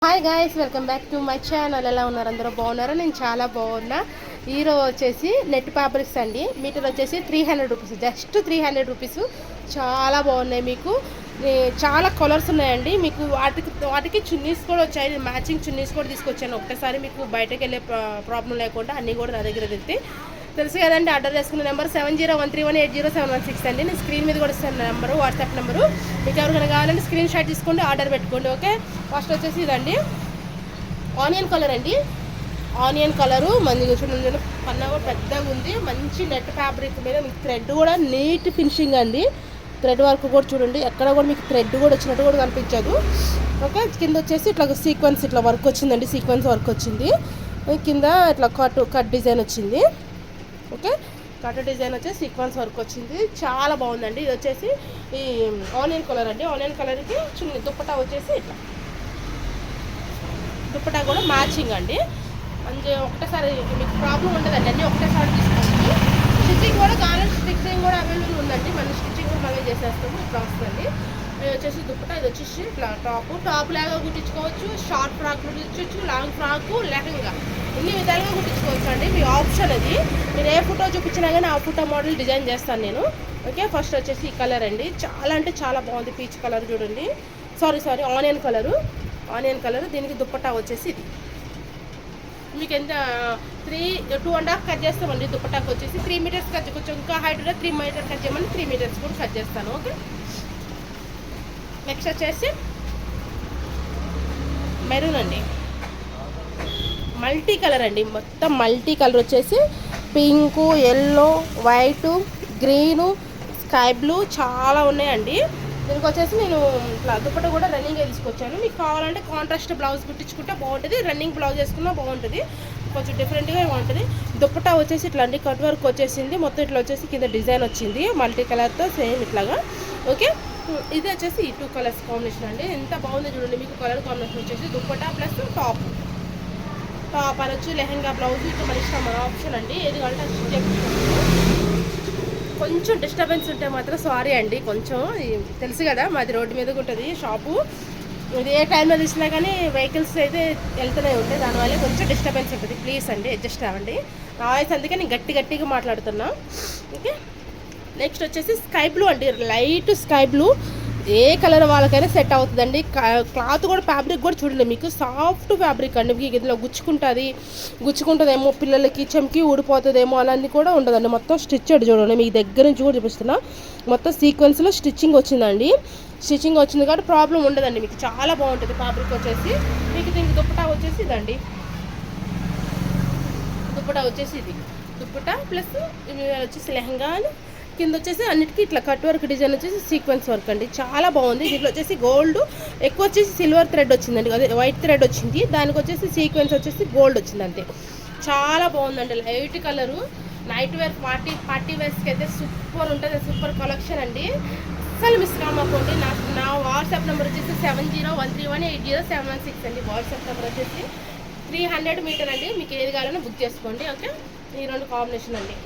Hi guys, welcome back to my channel. ఎలా ఉన్నారు? అందరూ బాగున్నారా? నేను చాలా బాగున్నా. ఈరోజు వచ్చేసి నెట్ ఫ్యాబ్రిక్స్ అండి. మీటర్ వచ్చేసి 300 రూపీస్, జస్ట్ 300 రూపీస్. చాలా బాగున్నాయి. మీకు చాలా కలర్స్ ఉన్నాయండి. మీకు వాటికి చున్నీస్ కూడా వచ్చాయి. మ్యాచింగ్ చున్నీస్ కూడా తీసుకొచ్చాను. ఒక్కసారి మీకు బయటకు వెళ్ళే ప్రాబ్లం లేకుండా అన్నీ కూడా నా దగ్గర తెస్తే తెలుసు కదండి. ఆర్డర్ చేసుకున్న నెంబర్ 7013180716 అండి. నేను స్క్రీన్ మీద కూడా ఇస్తాను నెంబరు, వాట్సాప్ నెంబరు. మీకు ఎవరికైనా కావాలంటే స్క్రీన్ షాట్ తీసుకోండి, ఆర్డర్ పెట్టుకోండి. ఓకే, ఫస్ట్ వచ్చేసి ఇదండి ఆనియన్ కలర్ అండి. ఆనియన్ కలరు మంచిగా చూడండి, పన్నా కూడా పెద్దగా ఉంది. మంచి నెట్ ఫ్యాబ్రిక్ మీద మీకు థ్రెడ్ కూడా నీట్ ఫినిషింగ్ అండి. థ్రెడ్ వర్క్ కూడా చూడండి, ఎక్కడ కూడా మీకు థ్రెడ్ కూడా వచ్చినట్టు కూడా కనిపించదు. ఓకే, కింద వచ్చేసి ఇట్లా సీక్వెన్స్ ఇట్లా వర్క్ వచ్చిందండి. సీక్వెన్స్ వర్క్ వచ్చింది. కింద ఇట్లా కట్ డిజైన్ వచ్చింది. ఓకే, కట్ డిజైన్ వచ్చేసి సీక్వెన్స్ వర్క్ వచ్చింది. చాలా బాగుందండి. ఇది వచ్చేసి ఈ ఆనియన్ కలర్ అండి. ఆనియన్ కలర్కి చిన్న దుప్పటా వచ్చేసి ఇట్లా దుప్పటా కూడా మ్యాచింగ్ అండి. మంచి ఒకటేసారి మీకు ప్రాబ్లం ఉండదండి, అన్నీ ఒకటేసారి తీసుకోండి. స్టిచ్చింగ్ కూడా కావాలంటే స్టిచ్చింగ్ కూడా అవైలబుల్ ఉందండి. మనం స్టిచ్చింగ్ కూడా మనమే చేసేస్తాము. ఇట్లా వస్తుంది. ఇది వచ్చేసి దుప్పటా, ఇది వచ్చేసి ఇట్లా టాప్ లాగా కుట్టించుకోవచ్చు, షార్ట్ ఫ్రాక్ కుట్టించవచ్చు, లాంగ్ ఫ్రాకు, లెహంగా, ఇన్ని విధాలుగా కుట్టించుకోవచ్చు అండి. మీ ఆప్షన్ అది. మీరు ఏ ఫోటో చూపించినా కానీ ఆ ఫోటో మోడల్ డిజైన్ చేస్తాను నేను. ఓకే, ఫస్ట్ వచ్చేసి ఈ కలర్ అండి. చాలా అంటే చాలా బాగుంది. పీచ్ కలర్ చూడండి. Sorry onion colour. Onion colour. దీనికి దుప్పటా వచ్చేసి ఇది మీకు ఎంత 2.5 కట్ చేస్తామండి. దుప్పటాకు వచ్చేసి 3 మీటర్స్ కట్, కొంచెం ఇంకా హైట్ కూడా 3 మీటర్ కట్ చేయమని 3 మీటర్స్ కూడా కట్ చేస్తాను. ఓకే, నెక్స్ట్ వచ్చేసి మెరూన్ అండి. మల్టీ కలర్ అండి. మొత్తం మల్టీ కలర్ వచ్చేసి pink, yellow, white, green, sky blue చాలా ఉన్నాయండి. దీనికి వచ్చేసి నేను ఇట్లా దుప్పట కూడా రన్నింగ్గా తీసుకొచ్చాను. మీకు కావాలంటే కాంట్రాస్ట్ బ్లౌజ్ కుట్టించుకుంటే బాగుంటుంది, రన్నింగ్ బ్లౌజ్ వేసుకున్నా బాగుంటుంది. కొంచెం డిఫరెంట్గా ఉంటుంది. దుప్పట వచ్చేసి ఇట్లా అండి, కట్ వర్క్ వచ్చేసింది. మొత్తం ఇట్లా వచ్చేసి కింద డిజైన్ వచ్చింది మల్టీ కలర్తో, సేమ్ ఇట్లాగా. ఓకే, ఇది వచ్చేసి ఈ 2 కలర్స్ కాంబినేషన్ అండి. ఎంత బాగుందో చూడండి. మీకు కలర్ కాంబినేషన్ వచ్చేసి దుప్పట ప్లస్ టాప్ అనొచ్చు, లెహంగా, బ్లౌజ్, ఇట్లా మన ఇష్టం, మన ఆప్షన్ అండి. ఏది కావాలంటే అది స్టిచ్ చేయించుకోవచ్చు. కొంచెం డిస్టర్బెన్స్ ఉంటే మాత్రం సారీ అండి. కొంచెం తెలుసు కదా, మాది రోడ్డు మీదకి ఉంటుంది షాపు. ఇది ఏ టైంలో తీసినా కానీ వెహికల్స్ అయితే వెళ్తూనే ఉంటాయి. దానివల్ల కొంచెం డిస్టర్బెన్స్ ఉంటుంది. ప్లీజ్ అండి అడ్జస్ట్ అవ్వండి. నా వాయిస్ అందుకే నేను గట్టిగా మాట్లాడుతున్నా. ఓకే, నెక్స్ట్ వచ్చేసి స్కై బ్లూ అండి. Light sky blue. ఏ కలర్ వాళ్ళకైనా సెట్ అవుతుందండి. క్లాత్ కూడా ఫ్యాబ్రిక్ కూడా చూడండి, మీకు సాఫ్ట్ ఫ్యాబ్రిక్ అండి. మీకు ఇదిలో గుచ్చుకుంటుందేమో, పిల్లలకి చెంకి ఊడిపోతుందేమో అలాంటి కూడా ఉండదండి. మొత్తం స్టిచ్డ్ చూడండి, మీకు దగ్గర నుంచి కూడా చూపిస్తున్నా. మొత్తం సీక్వెన్స్లో స్టిచ్చింగ్ వచ్చిందండి. స్టిచ్చింగ్ వచ్చింది కాబట్టి ప్రాబ్లం ఉండదండి. మీకు చాలా బాగుంటుంది ఫ్యాబ్రిక్ వచ్చేసి. మీకు దీనికి దుప్పటా వచ్చేసి ఇదండి. దుప్పటా వచ్చేసి ఇది దుప్పటా ప్లస్ వచ్చేసి లెహంగా. కింద వచ్చేసి అన్నిటికీ ఇట్లా కట్ వర్క్ డిజైన్ వచ్చేసి సీక్వెన్స్ వర్క్ అండి. చాలా బాగుంది. దీంట్లో వచ్చేసి గోల్డ్ ఎక్కువ వచ్చేసి సిల్వర్ థ్రెడ్ వచ్చిందండి, అదే వైట్ థ్రెడ్ వచ్చింది. దానికి వచ్చేసి సీక్వెన్స్ వచ్చేసి గోల్డ్ వచ్చింది అంతే. చాలా బాగుందండి. Light colour. Night wear party వేర్స్కి అయితే సూపర్ ఉంటుంది. సూపర్ కలెక్షన్ అండి. అస్సలు మిస్ కామాకోండి. నా వాట్సాప్ నెంబర్ వచ్చేసి 7013180716 అండి. వాట్సాప్ నెంబర్ వచ్చేసి 300 మీటర్ అండి. మీకు ఏది కావాలన్నా బుక్ చేసుకోండి. ఓకే, ఈ 2 కాంబినేషన్ అండి.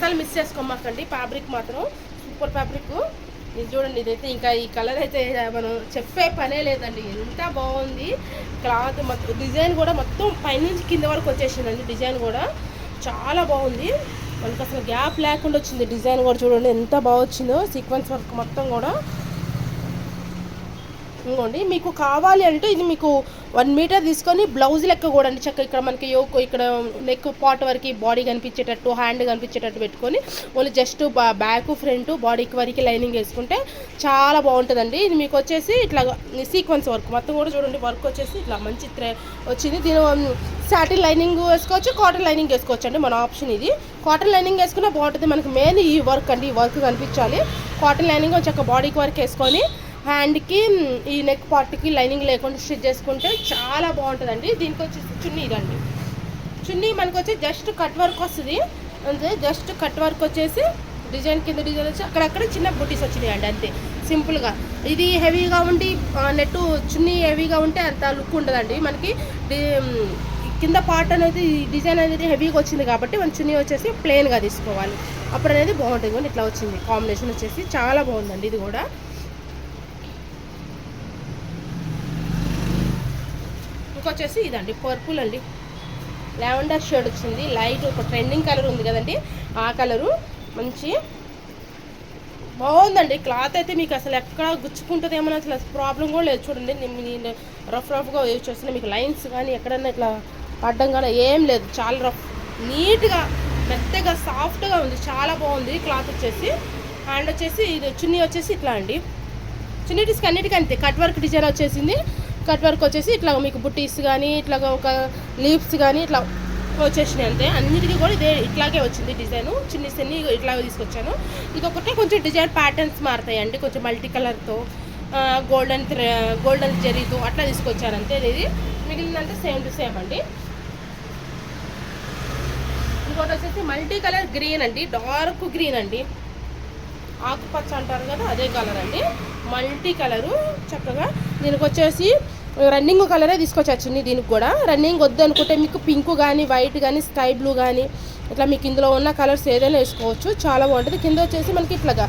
అస్సలు మిస్ చేసుకోమాకండి. ఫ్యాబ్రిక్ మాత్రం సూపర్ ఫ్యాబ్రిక్. ఇది చూడండి, ఇదైతే ఇంకా ఈ కలర్ అయితే మనం చెప్పే పనే లేదండి. ఎంత బాగుంది. క్లాత్ మొత్తం డిజైన్ కూడా మొత్తం పైనుంచి కింద వరకు వచ్చేసిందండి. డిజైన్ కూడా చాలా బాగుంది. మనకు అసలు గ్యాప్ లేకుండా వచ్చింది. డిజైన్ కూడా చూడండి ఎంత బాగా వచ్చిందో. సీక్వెన్స్ వర్క్ మొత్తం కూడా ఇంకోండి. మీకు కావాలి అంటే ఇది మీకు 1 మీటర్ తీసుకొని బ్లౌజ్ లెక్క కూడా అండి. చక్కగా ఇక్కడ మనకి యోక్, ఇక్కడ నెక్ పార్ట్ వరకు బాడీ కనిపించేటట్టు, హ్యాండ్ కనిపించేటట్టు పెట్టుకొని ఓన్లీ జస్ట్ బ్యాక్ ఫ్రంట్ బాడీకి వరకు లైనింగ్ వేసుకుంటే చాలా బాగుంటుందండి. ఇది మీకు వచ్చేసి ఇట్లా సీక్వెన్స్ వర్క్ మొత్తం కూడా చూడండి. వర్క్ వచ్చేసి ఇట్లా మంచి వచ్చింది. దీని సాటిన్ లైనింగ్ వేసుకోవచ్చు, కాటన్ లైనింగ్ వేసుకోవచ్చు అండి. మన ఆప్షన్ ఇది. కాటన్ లైనింగ్ వేసుకున్నా బాగుంటుంది. మనకి మెయిన్ ఈ వర్క్ అండి. ఈ వర్క్ కనిపించాలి. కాటన్ లైనింగ్ చక్కగా బాడీకి వరకు వేసుకొని హ్యాండ్కి ఈ నెక్ పార్ట్కి లైనింగ్ లేకుండా స్టిచ్ చేసుకుంటే చాలా బాగుంటుందండి. దీనికి వచ్చేసి చున్నీ ఇదండి. చున్నీ మనకు వచ్చి జస్ట్ కట్ వర్క్ వస్తుంది అంతే. జస్ట్ కట్ వర్క్ వచ్చేసి డిజైన్ కింద డిజైన్ వచ్చి అక్కడక్కడ చిన్న బుటీస్ వచ్చినాయి అండి అంతే, సింపుల్గా. ఇది హెవీగా ఉండి నెట్ చున్నీ హెవీగా ఉంటే అంత లుక్ ఉండదండి మనకి. కింద పార్ట్ అనేది డిజైన్ అనేది హెవీగా వచ్చింది కాబట్టి మన చున్నీ వచ్చేసి ప్లెయిన్గా తీసుకోవాలి. అప్పుడు అనేది బాగుంటుంది. ఇట్లా వచ్చింది కాంబినేషన్ వచ్చేసి చాలా బాగుందండి. ఇది కూడా ఇంకొచ్చేసి ఇదండి పర్పుల్ అండి, లావెండర్ షేడ్ వచ్చింది, లైట్ ఒక ట్రెండింగ్ కలర్ ఉంది కదండి ఆ కలరు. మంచి బాగుందండి క్లాత్ అయితే, మీకు అసలు ఎక్కడ గుచ్చుకుంటుంది ఏమన్నా అసలు ప్రాబ్లం కూడా లేదు. చూడండి నేను రఫ్గా యూజ్ చేస్తున్నా, మీకు లైన్స్ కానీ ఎక్కడన్నా ఇట్లా పడ్డం కానీ ఏం లేదు. చాలా రఫ్, నీట్గా మెత్తగా సాఫ్ట్గా ఉంది, చాలా బాగుంది క్లాత్ వచ్చేసి. హ్యాండ్ వచ్చేసి ఇది చున్నీ వచ్చేసి ఇట్లా అండి, చున్నీటీస్కి అన్నిటికీ అంతే కట్ వర్క్ డిజైన్ వచ్చేసింది. కట్ వర్క్ వచ్చేసి ఇట్లా మీకు బుట్టీస్ కానీ ఇట్లా ఒక లీవ్స్ కానీ ఇట్లా వచ్చేసినాయి అంతే. అన్నిటికీ కూడా ఇదే ఇట్లాగే వచ్చింది డిజైన్. చున్నీస్ అన్ని ఇట్లాగే తీసుకొచ్చాను. ఇదొకటే కొంచెం డిజైన్ ప్యాటర్న్స్ మారుతాయండి, కొంచెం మల్టీ కలర్తో గోల్డెన్ జరీతో అట్లా తీసుకొచ్చాను అంతే. ఇది మిగిలినంటే సేమ్ టు సేమ్ అండి. ఇంకోటి వచ్చేసి మల్టీ కలర్ గ్రీన్ అండి, డార్క్ గ్రీన్ అండి, ఆకుపచ్చ అంటారు కదా అదే కలర్ అండి, మల్టీ కలరు చక్కగా. దీనికి వచ్చేసి రన్నింగ్ కలరే తీసుకొచ్చాను. దీనికి కూడా రన్నింగ్ వద్దు అనుకుంటే మీకు పింక్ కానీ వైట్ కానీ స్కై బ్లూ కానీ ఇట్లా మీకు ఇందులో ఉన్న కలర్స్ ఏదైనా వేసుకోవచ్చు, చాలా బాగుంటుంది. కింద వచ్చేసి మనకి ఇట్లాగా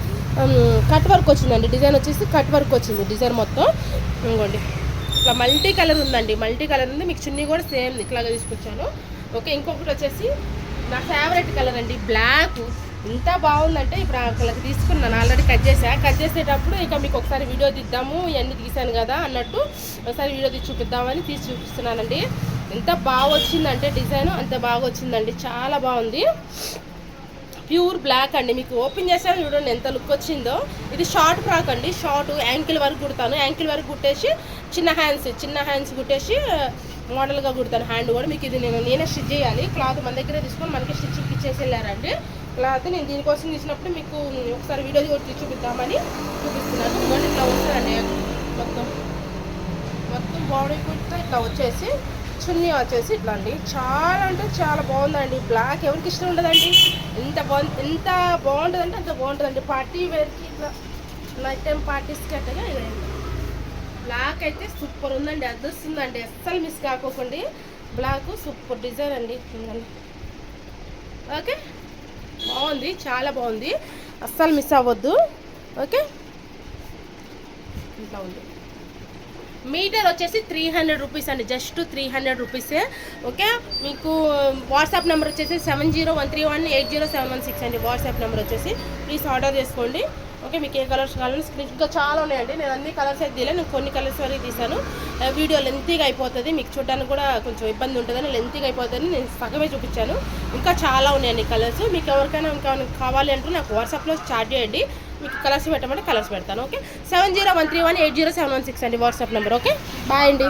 కట్ వర్క్ వచ్చిందండి, డిజైన్ వచ్చేసి కట్ వర్క్ వచ్చింది డిజైన్ మొత్తం. ఇంకోండి ఇట్లా మల్టీ కలర్ ఉందండి, మల్టీ కలర్ ఉంది. మీకు చున్నీ కూడా సేమ్ ఇట్లాగా తీసుకొచ్చాను. ఓకే, ఇంకొకటి వచ్చేసి నా ఫేవరెట్ కలర్ అండి, బ్లాక్. ఇంత బాగుందంటే ఇప్పుడు ఆ కలర్ తీసుకున్నాను, ఆల్రెడీ కట్ చేసేటప్పుడు ఇక మీకు ఒకసారి వీడియో తీద్దాము, ఇవన్నీ తీసాను కదా అన్నట్టు ఒకసారి వీడియో తీసి చూపిద్దామని తీసి చూపిస్తున్నానండి. ఎంత బాగా వచ్చిందంటే డిజైన్ అంత బాగా వచ్చిందండి, చాలా బాగుంది. ప్యూర్ బ్లాక్ అండి, మీకు ఓపెన్ చేసాను చూడండి ఎంత లుక్ వచ్చిందో. ఇది షార్ట్ ఫ్రాక్ అండి, షార్ట్ యాంకిల్ వరకు కుడతాను, యాంకిల్ వరకు కుట్టేసి చిన్న హ్యాండ్స్ కుట్టేసి మోడల్గా కుడతాను. హ్యాండ్ కూడా మీకు ఇది నేనే స్టిచ్ చేయాలి. క్లాత్ మన దగ్గరే తీసుకొని మనకి స్టిచ్చింగ్ ఇచ్చేసి వెళ్ళారండి. క్లాత్ నేను దీనికోసం తీసినప్పుడు మీకు ఒకసారి వీడియో కూడా చూపిద్దామని చూపిస్తున్నాను. ఇవన్నీ ఇట్లా వస్తుందండి, మొత్తం బాడీ కుట్టితో ఇట్లా వచ్చేసి చున్నీ వచ్చేసి ఇట్లా అండి, చాలా అంటే చాలా బాగుందండి. బ్లాక్ ఎవరికి ఇష్టం ఉండదండి, ఎంత బాగుంటుందంటే అంత బాగుంటుందండి. పార్టీ వేర్కి ఇట్లా నైట్ టైం పార్టీస్కి అట్టగా బ్లాక్ అయితే సూపర్ ఉందండి, అదొస్తుందండి, అస్సలు మిస్ కాకోకండి. బ్లాక్ సూపర్ డిజైన్ అండి. ఓకే, బాగుంది, చాలా బాగుంది, అస్సలు మిస్ అవ్వద్దు. ఓకే, ఇట్లా ఉంది. మీటర్ వచ్చేసి 300 రూపీస్ అండి, జస్ట్ 300 రూపీసే. ఓకే, మీకు వాట్సాప్ నెంబర్ వచ్చేసి 7013180716 అండి వాట్సాప్ నెంబర్ వచ్చేసి. ప్లీజ్ ఆర్డర్ చేసుకోండి. ఓకే, మీకు ఏ కలర్స్ కావాలని స్క్రీన్ ఇంకా చాలా ఉన్నాయండి. నేను అన్ని కలర్స్ అయితే తీయలేదు, నేను కొన్ని కలర్స్ వరకు తీసాను. వీడియో లెంతీగా అయిపోతుంది, మీకు చూడడానికి కూడా కొంచెం ఇబ్బంది ఉంటుందని లెంతీగా అయిపోతుందని నేను సగమే చూపించాను. ఇంకా చాలా ఉన్నాయండి కలర్స్. మీకు ఎవరికైనా ఇంకా కావాలి అంటే నాకు వాట్సాప్లో చాట్ చేయండి, మీకు కలర్స్ పెట్టమంటే కలర్స్ పెడతాను. ఓకే, 7013180716 అండి వాట్సాప్ నెంబర్. ఓకే, బాయ్ అండి.